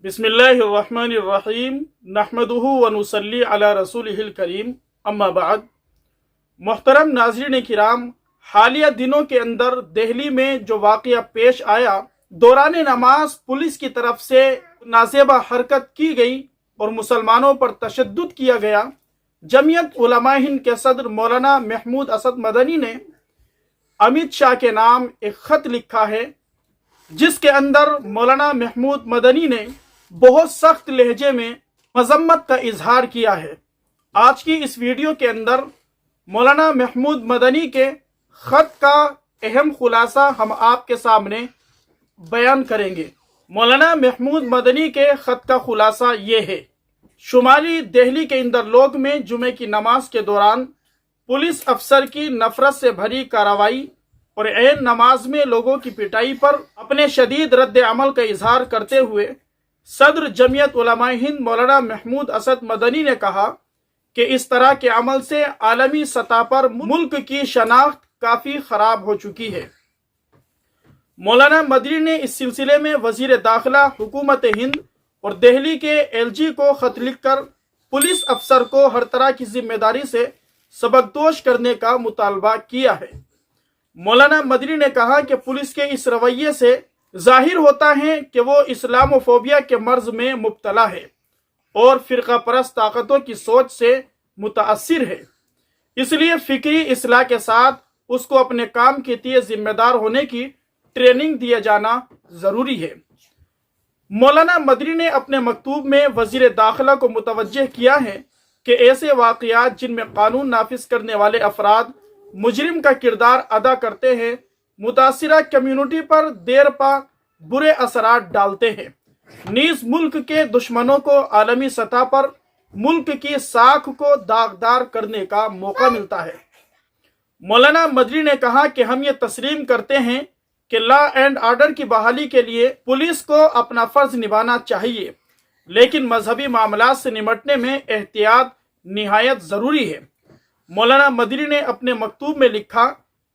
बिस्मिल्लाहिर्रहमानिर्रहीम नहमदुहु व नुसल्ली अला रसूलिहिल करीम अम्मा बाद। मोहतरम नाज़रीन किराम, हालिया दिनों के अंदर दिल्ली में जो वाक़या पेश आया, दौरान नमाज पुलिस की तरफ से नाज़ेबा हरकत की गई और मुसलमानों पर तशद्दुद किया गया। जमीयत उलमा हिंद के सदर मौलाना महमूद असद मदनी ने अमित शाह के नाम एक ख़त लिखा है, जिसके अंदर मौलाना महमूद मदनी ने बहुत सख्त लहजे में मजम्मत का इजहार किया है। आज की इस वीडियो के अंदर मौलाना महमूद मदनी के ख़त का अहम खुलासा हम आपके सामने बयान करेंगे। मौलाना महमूद मदनी के ख़त का खुलासा ये है। शुमाली दिल्ली के इंदरलोक में जुमे की नमाज के दौरान पुलिस अफसर की नफरत से भरी कार्रवाई और ऐन नमाज में लोगों की पिटाई पर अपने शदीद रद्द अमल का इजहार करते हुए सदर जमीयत उलमा हिंद मौलाना महमूद असद मदनी ने कहा कि इस तरह के अमल से आलमी सतह पर मुल्क की शनाख्त काफ़ी ख़राब हो चुकी है। मौलाना मदनी ने इस सिलसिले में वज़ीर दाखिला हुकूमत हिंद और दिल्ली के LG को ख़त लिखकर पुलिस अफसर को हर तरह की जिम्मेदारी से सबकदोश करने का मुतालबा किया है। मौलाना मदनी ने कहा कि पुलिस के इस रवैये से जाहिर होता है कि वो इस्लामोफोबिया के मर्ज में मुब्तला है और फ़िरका परस्त ताकतों की सोच से मुतासिर है। इसलिए फ़िक्री इस्लाह के साथ उसको अपने काम के लिए जिम्मेदार होने की ट्रेनिंग दिया जाना ज़रूरी है। मौलाना मदनी ने अपने मकतूब में वज़ीर दाखिला को मुतवज्जह किया है कि ऐसे वाक़यात जिनमें कानून नाफिज करने वाले अफराद मुजरिम का किरदार अदा करते हैं, मुतासिरा कम्युनिटी पर देर पा बुरे असरात डालते हैं। नीज मुल्क के दुश्मनों को आलमी सतह पर मुल्क की साख को दागदार करने का मौका मिलता है। मौलाना मदनी ने कहा कि हम ये तस्लीम करते हैं कि लॉ एंड ऑर्डर की बहाली के लिए पुलिस को अपना फ़र्ज निभाना चाहिए, लेकिन मजहबी मामलात से निमटने में एहतियात निहायत ज़रूरी है। मौलाना मदनी ने अपने मकतूब में लिखा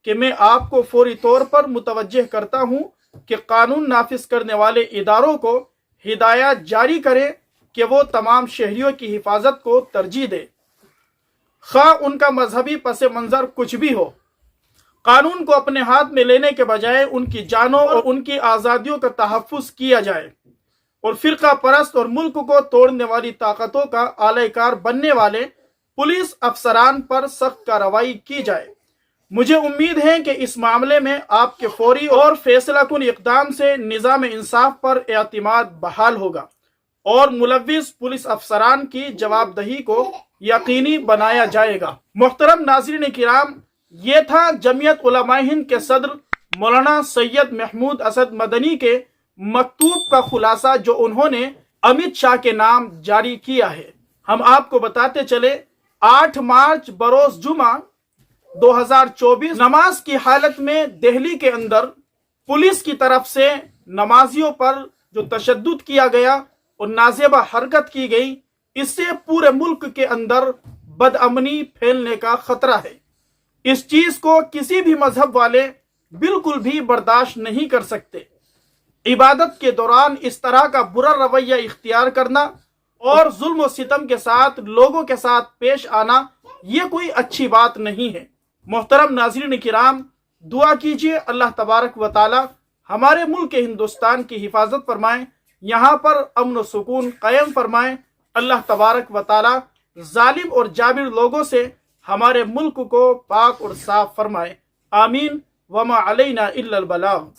कि मैं आपको फौरी तौर पर मुतवज्जह करता हूँ कि कानून नाफिज करने वाले इदारों को हिदायत जारी करें कि वो तमाम शहरियों की हिफाजत को तरजीह दे, खा उनका मजहबी पस मंज़र कुछ भी हो। कानून को अपने हाथ में लेने के बजाय उनकी जानों और उनकी आज़ादियों का तहफ़्फ़ुज़ किया जाए और फ़िरका परस्त और मुल्क को तोड़ने वाली ताकतों का आलयकार बनने वाले पुलिस अफसरान पर सख्त कार्रवाई की जाए। मुझे उम्मीद है कि इस मामले में आपके फौरी और फैसलाकुन इक़दाम से निज़ाम इंसाफ पर एतमाद बहाल होगा और मुलव्विस पुलिस अफसरान की जवाबदही को यकीनी बनाया जाएगा। मोहतरम नाज़रीन किराम, ये था जमीयत उलमा हिंद के सदर मौलाना सैयद महमूद असद मदनी के मकतूब का खुलासा जो उन्होंने अमित शाह के नाम जारी किया है। हम आपको बताते चले, 8 मार्च बरोज़ जुमा 2024 नमाज की हालत में दिल्ली के अंदर पुलिस की तरफ से नमाजियों पर जो तशद्दुद किया गया और नाज़ेबा हरकत की गई, इससे पूरे मुल्क के अंदर बदअमनी फैलने का खतरा है। इस चीज को किसी भी मजहब वाले बिल्कुल भी बर्दाश्त नहीं कर सकते। इबादत के दौरान इस तरह का बुरा रवैया इख्तियार करना और जुल्म व सितम के साथ लोगों के साथ पेश आना, ये कोई अच्छी बात नहीं है। मोहतरम नाज़रीन किराम, दुआ कीजिए अल्लाह तबारक व तआला हमारे मुल्क हिंदुस्तान की हिफाजत फरमाएं, यहाँ पर अमन व सुकून कायम फरमाएं। अल्लाह तबारक व तआला जालिम और जाबिर लोगों से हमारे मुल्क को पाक और साफ फरमाए। आमीन। वमा अलैना इल्लल बलाग।